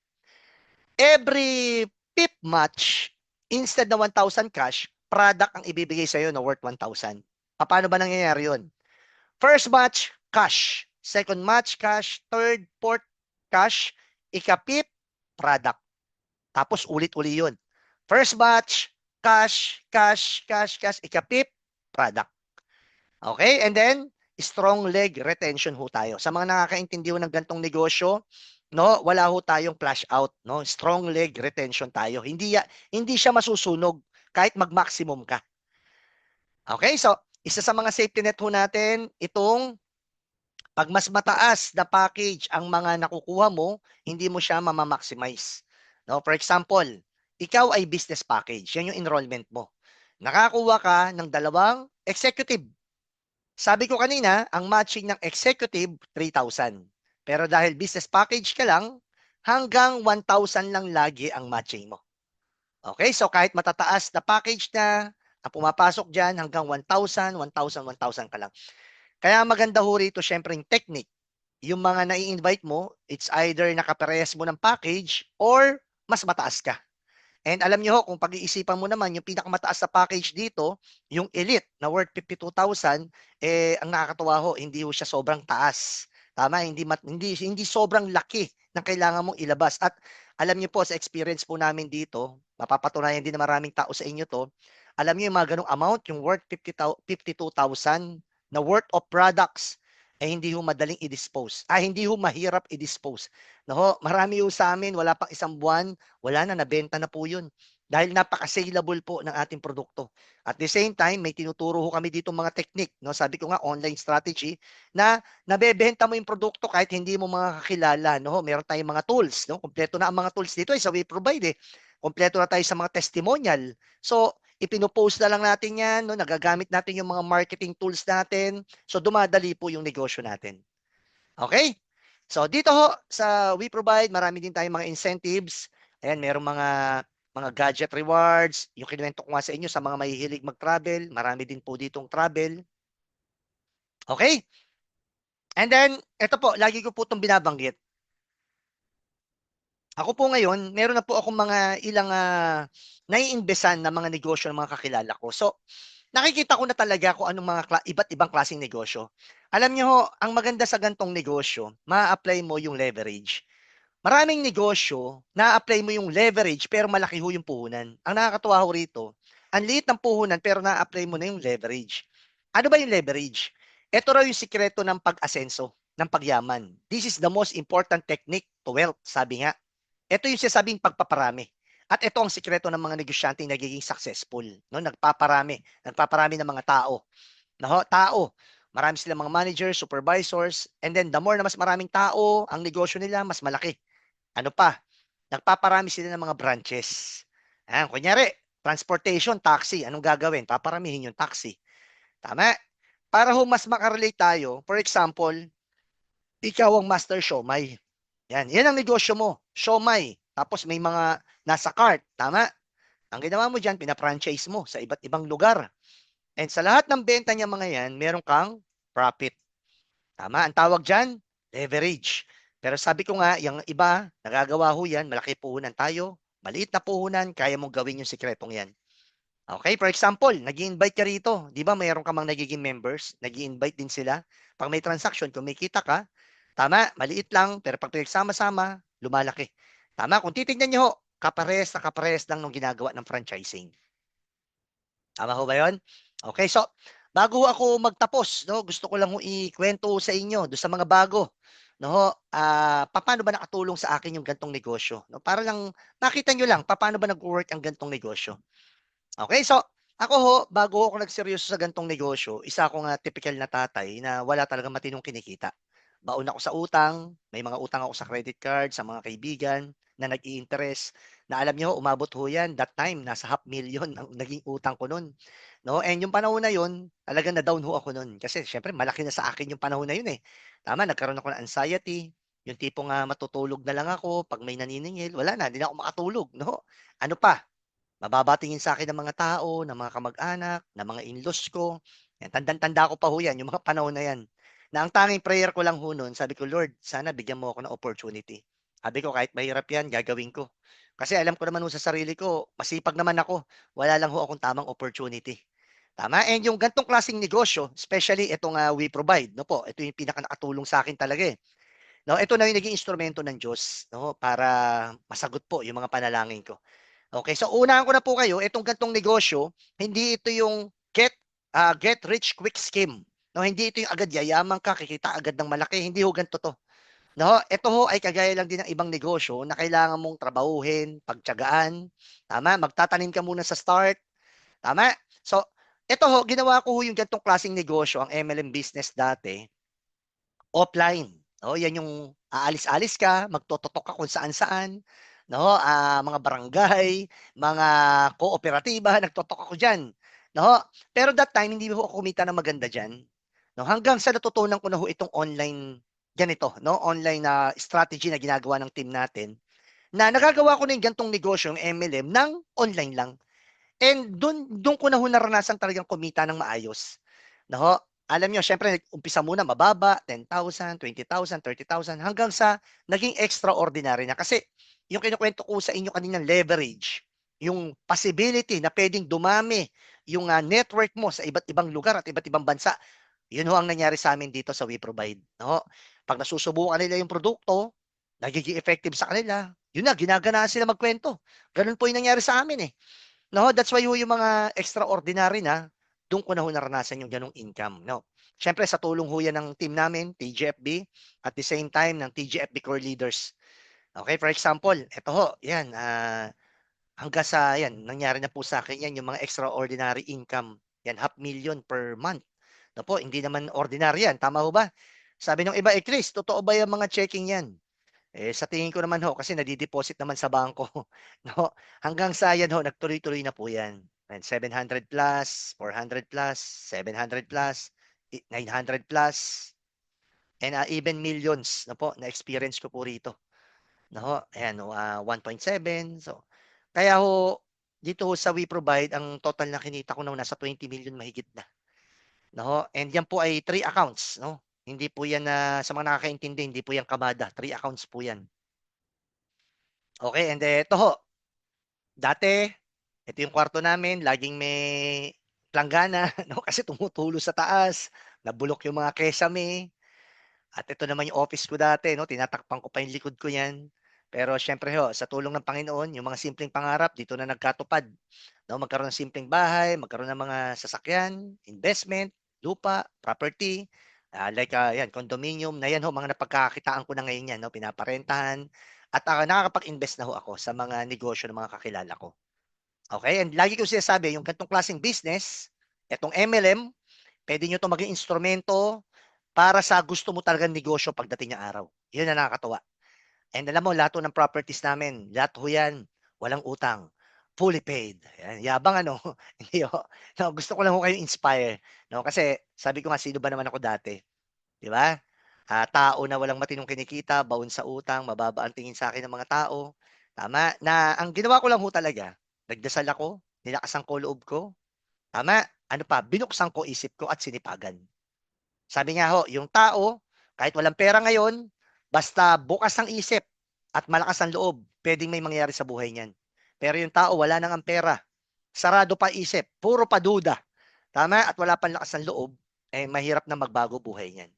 every fifth match, instead na 1,000 cash, product ang ibibigay sa'yo na worth 1,000. Paano ba nangyayari yun? First match, cash. Second match, cash. Third, fourth, cash. Ika-fifth, product. Tapos ulit-uli yun. First batch, cash, cash, cash, cash. Ika-fifth, product. Okay? And then, strong leg retention ho tayo. Sa mga nakakaintindi ho ng gantong negosyo, no, wala ho tayong flash out, no? Strong leg retention tayo. Hindi siya masusunog kahit mag-maximum ka. Okay? So, isa sa mga safety net ho natin, itong pag mas mataas na package ang mga nakukuha mo, hindi mo siya mamamaximize. No? For example, ikaw ay business package. Yan yung enrollment mo. Nakakuha ka ng 2 executive. Sabi ko kanina, ang matching ng executive, 3,000. Pero dahil business package ka lang, hanggang 1,000 lang lagi ang matching mo. Okay, so kahit matataas na package na, ang pumapasok dyan, hanggang 1,000, 1,000, 1,000 ka lang. Kaya maganda ho rito, syempre, yung technique. Yung mga nai-invite mo, it's either nakaparehas mo ng package or mas mataas ka. And alam niyo ho, kung pag-iisipan mo naman, yung pinakamataas na package dito, yung elite na worth 52,000, ang nakakatuwa ho, hindi ho siya sobrang taas. Tama, hindi sobrang laki na kailangan mong ilabas. At alam niyo po, sa experience po namin dito, mapapatunayan din na maraming tao sa inyo to, alam niyo yung mga ganong amount, yung worth 52,000 na worth of products, hindi ho madaling i-dispose. Hindi ho mahirap i-dispose. No, marami ho sa amin, wala pang isang buwan, wala na, nabenta na po yun. Dahil napaka-saleable po ng ating produkto. At the same time, may tinuturo ho kami dito mga technique. No? Sabi ko nga, online strategy, na nabebenta mo yung produkto kahit hindi mo mga kakilala. No? Meron tayong mga tools. No? Kompleto na ang mga tools dito. Sa We Provide. Kompleto na tayo sa mga testimonial. So, ipinopost na lang natin yan. No? Nagagamit natin yung mga marketing tools natin. So, dumadali po yung negosyo natin. Okay? So dito ho sa We Provide, marami din tayong mga incentives. Ayan, merong mga gadget rewards. Yung kinuwento ko nga sa inyo sa mga mahihilig mag-travel, marami din po ditong travel. Okay? And then, ito po, lagi ko po itong binabanggit. Ako po ngayon, meron na po akong mga ilang naiinbesan na mga negosyo ng mga kakilala ko. So, nakikita ko na talaga kung anong mga iba't ibang klaseng negosyo. Alam niyo ho, ang maganda sa gantong negosyo, ma-apply mo yung leverage. Maraming negosyo, na-apply mo yung leverage pero malaki ho yung puhunan. Ang nakakatuwa ho rito, ang liit ng puhunan pero na-apply mo na yung leverage. Ano ba yung leverage? Ito raw yung sikreto ng pag-asenso, ng pagyaman. This is the most important technique to wealth, sabi nga. Ito yung sinasabing pagpaparami. At ito ang sikreto ng mga negosyante nagiging successful. No? Nagpaparami ng mga tao. No? Tao. Marami silang mga managers, supervisors, and then the more na mas maraming tao, ang negosyo nila, mas malaki. Ano pa? Nagpaparami sila ng mga branches. Kunyari, transportation, taxi. Anong gagawin? Paparamihin yung taxi. Tama? Para ho mas makarelate tayo, for example, ikaw ang master siomai. Yan ang negosyo mo, siomai. Tapos may mga nasa cart, tama? Ang ginawa mo dyan, pinafranchise mo sa iba't ibang lugar. And sa lahat ng benta niya mga yan, meron kang profit. Tama? Ang tawag dyan, leverage. Pero sabi ko nga, yung iba, nagagawa ho yan, malaki puhunan tayo, maliit na puhunan, kaya mong gawin yung sikretong yan. Okay, for example, nag-i-invite ka rito. Di ba mayroon ka mang nagiging members? Nag-i-invite din sila. Pag may transaction, kung may kita ka, tama, maliit lang, pero pag pinagsama-sama, lumalaki. Tama, kung titignan nyo ho, kapares na kapares lang nung ginagawa ng franchising. Tama ho ba yun? Okay, so bago ako magtapos, no, gusto ko lang ho ikwento sa inyo do sa mga bago. No, ho, paano ba nakatulong sa akin yung gantong negosyo? No, para lang makita nyo lang paano ba nag-work ang gantong negosyo. Okay, so ako ho, bago ako nagseryoso sa gantong negosyo, isa akong typical na tatay na wala talagang matinong kinikita. Baon ako sa utang, may mga utang ako sa credit card, sa mga kaibigan na nag-i-interest, na alam niyo, umabot ho yan, that time, nasa 500,000 ang naging utang ko nun. No? And yung panahon na yun, talagang na-down ho ako nun. Kasi syempre, malaki na sa akin yung panahon na yun eh. Tama, nagkaroon ako ng anxiety, yung tipong matutulog na lang ako, pag may naniningil, wala na, hindi na ako makatulog. No? Ano pa, mababa tingin sa akin ng mga tao, ng mga kamag-anak, ng mga in-laws ko. Yan, tandang-tanda ko pa ho yan, yung mga panahon na yan. Na ang tanging prayer ko lang ho noon, sabi ko, Lord, sana bigyan mo ako ng opportunity. Sabi ko, kahit mahirap yan, gagawin ko. Kasi alam ko naman ho sa sarili ko, masipag naman ako. Wala lang ho akong tamang opportunity. Tama? And yung gantong klaseng negosyo, especially itong We Provide, no po, ito yung pinaka nakatulong sa akin talaga eh. No, ito na yung naging instrumento ng Diyos, no, para masagot po yung mga panalangin ko. Okay, so unahan ko na po kayo, itong gantong negosyo, hindi ito yung get rich quick scheme. No, hindi ito yung agad yayaman ka, kikita agad ng malaki, hindi ho ganito to. No, ito ho ay kagaya lang din ng ibang negosyo na kailangan mong trabahuhin, pagtiyagaan, tama? Magtatanim ka muna sa start, tama? So, ito ho, ginawa ko ho yung gantong klaseng negosyo, ang MLM business dati, offline. No, yan yung aalis-alis ka, magtototok ka kung saan-saan, no? Mga barangay, mga kooperatiba, nagtotok ako diyan, no? Pero that time hindi ho ako kumita ng maganda diyan, no? Hanggang sa natutunan ko na ho itong online ganito, no? Online na strategy na ginagawa ng team natin, na nagagawa ko na yung gantong negosyo, yung MLM, ng online lang. And dun ko na ho naranasan talagang kumita ng maayos. No? Alam niyo, syempre umpisa muna mababa, 10,000, 20,000, 30,000 hanggang sa naging extraordinary na. Kasi yung kinukwento ko sa inyo kaninang leverage, yung possibility na pwedeng dumami yung network mo sa iba't ibang lugar at iba't ibang bansa, yun ho ang nangyari sa amin dito sa We Provide. No? Pag nasusubukan nila yung produkto, nagiging effective sa kanila, yun na, ginagana sila magkwento. Ganun po yung nangyari sa amin eh. No, that's why ho yung mga extraordinary na, doon ko na ho naranasan yung ganong income, no. Siyempre sa tulong ho yan ng team namin, TGFB, at the same time ng TGFB Core Leaders. Okay, for example, eto ho, yan, hanggang sa yan, nangyari na po sa akin yan, yung mga extraordinary income. Yan, 500,000 per month. No po, hindi naman ordinary yan, tama ho ba? Sabi ng iba, Chris, totoo ba yung mga checking yan? Sa tingin ko naman ho, kasi nadi-deposit naman sa bangko, no? Hanggang sa yan ho, nagtuloy-tuloy na po yan. And 700 plus, 400 plus, 700 plus, 900 plus, and even millions na po, na-experience ko po rito. No? Ayan, no, 1.7. So, kaya ho, dito ho sa We Provide, ang total na kinita ko na nasa 20 million mahigit na. No? And yan po ay 3 accounts. No? Hindi po yan sa mga nakakaintindi, hindi po yan kabada. 3 accounts po yan. Okay, and ito ho, dati, ito yung kwarto namin, laging may planggana, no? Kasi tumutulo sa taas, nabulok yung mga kesame. At ito naman yung office ko dati, no? Tinatakpan ko pa yung likod ko yan. Pero syempre ho, sa tulong ng Panginoon, yung mga simpleng pangarap, dito na nagkatupad. No? Magkaroon ng simpleng bahay, magkaroon ng mga sasakyan, investment, lupa, property, yan, condominium, na yan ho, mga napagkakakitaan ko na ngayon yan, no? Pinaparentahan. At nakakapag-invest na ho ako sa mga negosyo ng mga kakilala ko. Okay? And lagi ko sinasabi, yung ganitong klaseng business, itong MLM, pwede nyo ito maging instrumento para sa gusto mo talagang negosyo pagdating ng araw. Yun na nakakatuwa. And alam mo, lahat ng properties namin, lahat ho yan, walang utang. Fully paid. Yan, yabang ano. Hindi ho. No, gusto ko lang ho kayo inspire. No? Kasi sabi ko nga, sino ba naman ako dati? Di ba? Tao na walang matinong kinikita, baon sa utang, mababa ang tingin sa akin ng mga tao. Tama? Na ang ginawa ko lang ho talaga, nagdasal ako, nilakasan ko loob ko. Tama? Ano pa? Binuksan ko isip ko at sinipagan. Sabi nga ho, yung tao, kahit walang pera ngayon, basta bukas ang isip at malakas ang loob, pwedeng may mangyari sa buhay niyan. Pero yung tao, wala nang ang pera. sarado pa isip, puro pa duda, tama? At wala pang lakas ng loob, eh mahirap na magbago buhay niyan.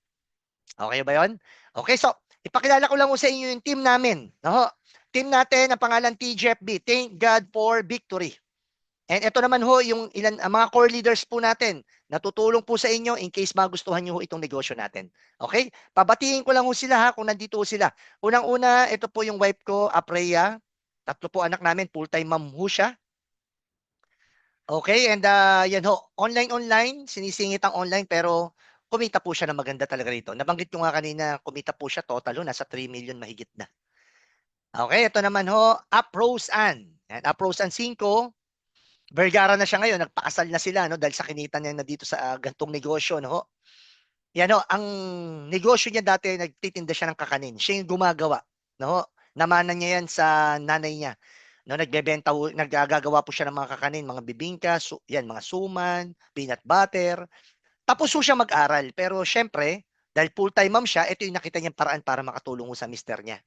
Okay ba 'yon? Okay, so ipakilala ko lang po sa inyo yung team namin, no? Team natin ang pangalan TGFB, Thank God for Victory. And ito naman ho yung ang mga core leaders po natin na tutulong po sa inyo in case magustuhan niyo ho itong negosyo natin. Okay? Pabatiin ko lang ho sila ha kung nandito ho sila. Unang-una, ito po yung wife ko, Apreya. Tatlo po anak namin, full-time mom ho siya. Okay, and yan ho, online, sinisingit ang online pero kumita po siya na maganda talaga rito. Nabanggit ko nga kanina, kumita po siya total ho, nasa 3 million mahigit na. Okay, ito naman ho, Uprose Ann. Yan, Uprose Ann 5, Vergara na siya ngayon, nagpakasal na sila no dahil sa kinita niya na dito sa gantong negosyo no. Yan ho, ang negosyo niya dati nagtitinda siya ng kakanin. Siya yung gumagawa no. Namanan niya yan sa nanay niya. No, nagbebenta naggagawa po siya ng mga kakanin, mga bibingka, yan mga suman, peanut butter. Tapos po siya mag-aral, pero syempre, dahil full-time mom siya, ito yung nakita niyang paraan para makatulong ho sa mister niya.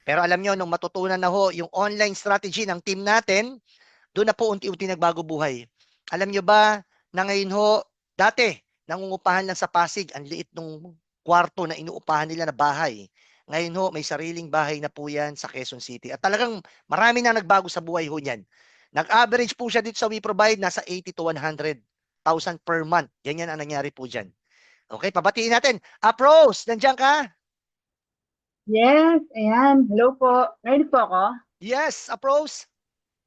Pero alam niyo nung matutunan na ho yung online strategy ng team natin, doon na po unti-unti nagbago buhay. Alam nyo ba na ngayon ho, dati, nangungupahan lang sa Pasig, ang liit nung kwarto na inuupahan nila na bahay. Ngayon ho, may sariling bahay na po yan sa Quezon City. At talagang marami na nagbago sa buhay ho niyan. Nag-average po siya dito sa We Provide, nasa 80 to 100,000 per month. Ganyan ang nangyari po dyan. Okay, pabatiin natin. Apros, nandiyan ka? Yes, ayan. Hello po. Ready po ako? Yes, Apros.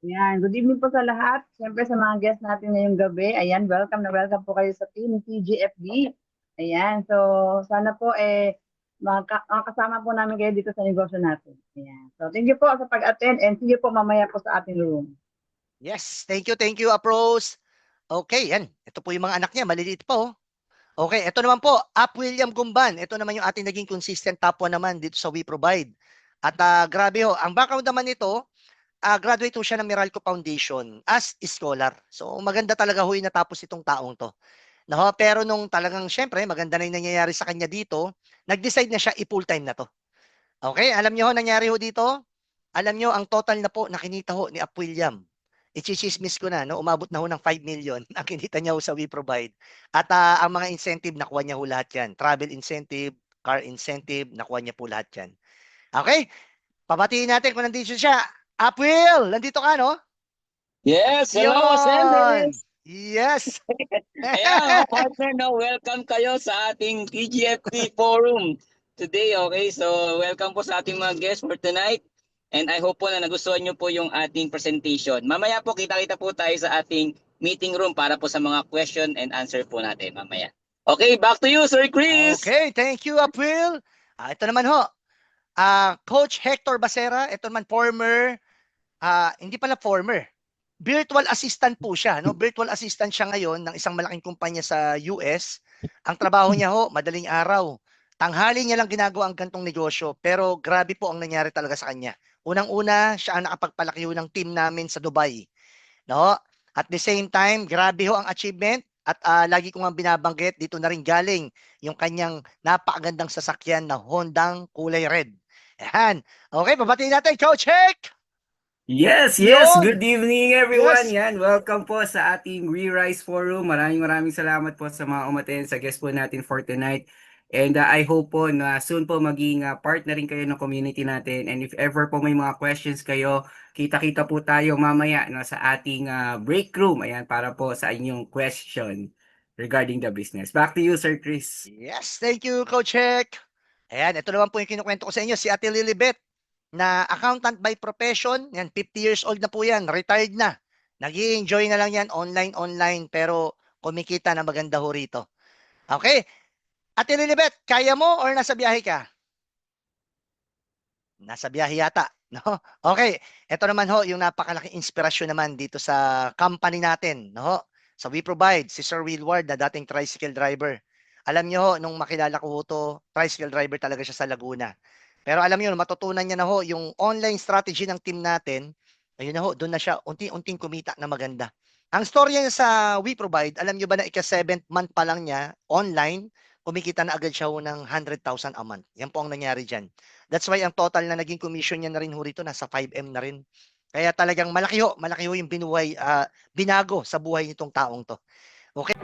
Ayan. Good evening po sa lahat. Siyempre sa mga guests natin ngayong gabi. Ayan, welcome na welcome po kayo sa team TGFB. Ayan. So, sana po makasama po namin kayo dito sa negosyo natin. Ayan. So, thank you po sa pag-attend and see you po mamaya po sa ating room. Yes, thank you, Apros. Okay, yan. Ito po yung mga anak niya, maliliit pa oh. Okay, ito naman po, William Gumban. Ito naman yung ating naging consistent top 1 naman dito sa We Provide. At grabe ho, ang background naman nito, graduate ho siya ng Meralco Foundation as scholar. So maganda talaga ho yung natapos itong taong to. No, pero nung talagang syempre maganda na yung nangyayari sa kanya dito, nag-decide na siya i-full time na to. Okay, alam niyo ho nangyari ho dito? Alam niyo ang total na po nakinita ho ni William. Ichismis ko na, no? Umabot na ho ng 5 million ang kinita niya ho sa We Provide. At ang mga incentive, nakuha niya ho lahat yan. Travel incentive, car incentive, nakuha niya po lahat yan. Okay? Pabatiin natin kung nandito siya. Will, nandito ka, no? Yes, hello, Yun! Sanders. Yes! Ayan, mga partner, no, welcome kayo sa ating TGFP forum today, okay? So, welcome po sa ating mga guests for tonight. And I hope po na nagustuhan nyo po yung ating presentation. Mamaya po, kita-kita po tayo sa ating meeting room para po sa mga question and answer po natin mamaya. Okay, back to you, Sir Chris. Okay, thank you, Will. Ito naman ho, Coach Hector Basera, ito naman former, hindi pala former, virtual assistant po siya. No? Virtual assistant siya ngayon ng isang malaking kumpanya sa US. Ang trabaho niya ho, madaling araw. Tanghali niya lang ginagawa ang gantong negosyo, pero grabe po ang nangyari talaga sa kanya. Unang-una, siya ang nakapagpalaki ho ng team namin sa Dubai. No? At the same time, grabe ho ang achievement. At lagi ko nga binabanggit, dito na rin galing yung kanyang napakagandang sasakyan na Hondang kulay red. Ayan. Okay, pabatiin natin, Coach Heck! Yes. Yun! Good evening everyone. Yes. Yan, welcome po sa ating Re-Rise Forum. Maraming salamat po sa mga umaten sa guest po natin for tonight. And I hope po na soon po maging part na rin kayo ng community natin. And if ever po may mga questions kayo, kita-kita po tayo mamaya no, sa ating break room. Ayan, para po sa inyong question regarding the business. Back to you, Sir Chris. Yes, thank you, Coach Heck. Ayan, ito naman po yung kinukwento ko sa inyo, si Ate Lilibet, na accountant by profession. Yan, 50 years old na po yan, retired na. Nag-i-enjoy na lang yan online, pero kumikita na maganda ho rito. Okay, Ate Lilibet, kaya mo or nasa biyahe ka? Nasa biyahe yata. No? Okay, ito naman ho, yung napakalaking inspirasyon naman dito sa company natin. No? Sa We Provide, si Sir Willward na dating tricycle driver. Alam niyo ho, nung makilala ko ho to, tricycle driver talaga siya sa Laguna. Pero alam niyo, matutunan niya na ho, yung online strategy ng team natin, ayun na ho, doon na siya unti-unting kumita na maganda. Ang storya niya sa We Provide, alam niyo ba na ika-7th month pa lang niya, online, kumikita na agad siya ho ng 100,000 a month. Yan po ang nangyari dyan. That's why ang total na naging commission niya na rin ho rito, nasa 5M na rin. Kaya talagang malaki ho yung binago sa buhay nitong taong to. Okay?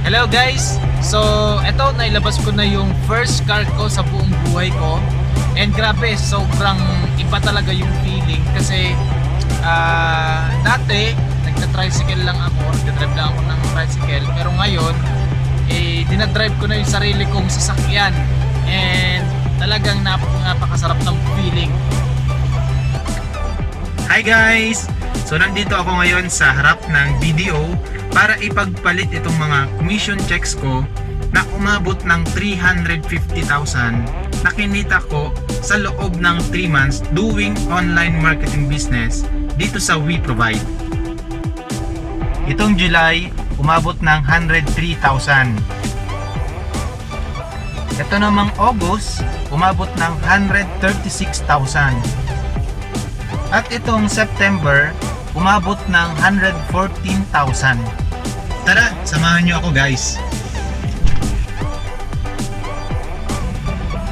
Hello guys! So, eto, nailabas ko na yung first car ko sa buong buhay ko. And grabe, sobrang iba talaga yung feeling kasi dati, nagta-tricycle lang ako, nagta-drive lang ako ng tricycle. Pero ngayon, dinadrive ko na yung sarili kong sasakyan. And talagang napakasarap ng feeling. Hi guys! So nandito ako ngayon sa harap ng BDO para ipagpalit itong mga commission checks ko na umabot ng 350,000 na kinita ko sa loob ng 3 months doing online marketing business dito sa WeProvide. Itong July, umabot ng 103,000. Ito namang August, umabot ng 136,000. At itong September, umabot ng 114,000. Tara, samahan nyo ako guys.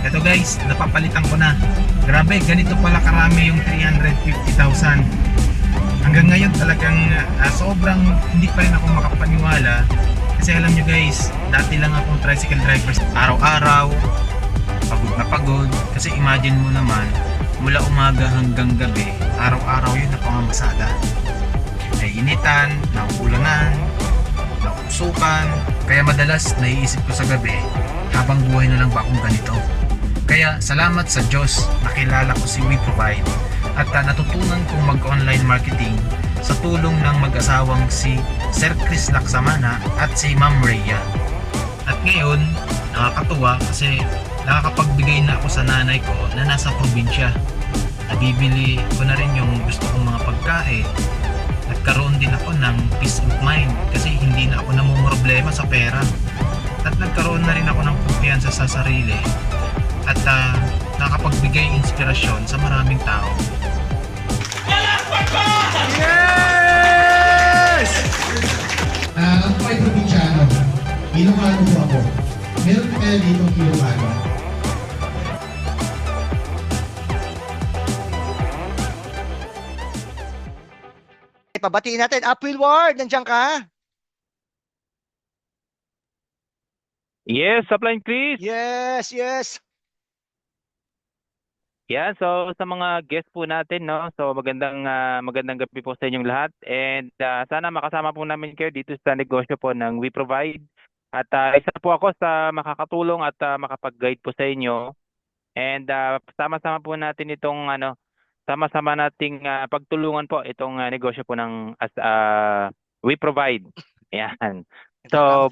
Ito guys, napapalitan ko na. Grabe, ganito pala karami yung 350,000. Hanggang ngayon talagang sobrang hindi pa rin ako makapaniwala. Kasi alam nyo guys, dati lang akong tricycle driver. Araw-araw, pagod na pagod. Kasi imagine mo naman, mula umaga hanggang gabi, araw-araw yun na pamamasada. Nainitan, nauulanan, nausukan. Kaya madalas naiisip ko sa gabi, habang buhay na lang ba akong ganito? Kaya salamat sa Diyos, nakilala ko si WeProvide at natutunan kong mag-online marketing sa tulong ng mag-asawang si Sir Chris Laksamana at si Ma'am Rhea. At ngayon, nakakatuwa kasi nakakapagbigay na ako sa nanay ko na nasa probinsya. Nabibili ko na rin yung gusto kong mga pagkain. Nagkaroon din ako ng peace of mind kasi hindi na ako namumroblema sa pera. At nagkaroon na rin ako ng kumpiyansa sa sarili. At nakapagbigay inspirasyon sa maraming tao. Ako ay probinsyano. Ilocano po ako. Meron kaya dito Ilocano. Pabatiin natin. Wilward, nandiyan ka? Yes, Upline Chris. Yes, yes. Yeah, so sa mga guest po natin, no. So magandang gabi po sa inyong lahat and sana makasama po namin kayo dito sa negosyo po ng WeProvide. At isa po ako sa makakatulong at makapag-guide po sa inyo. And sama-sama po natin itong sama-sama nating pagtulungan po itong negosyo po ng WeProvide. Ayan. So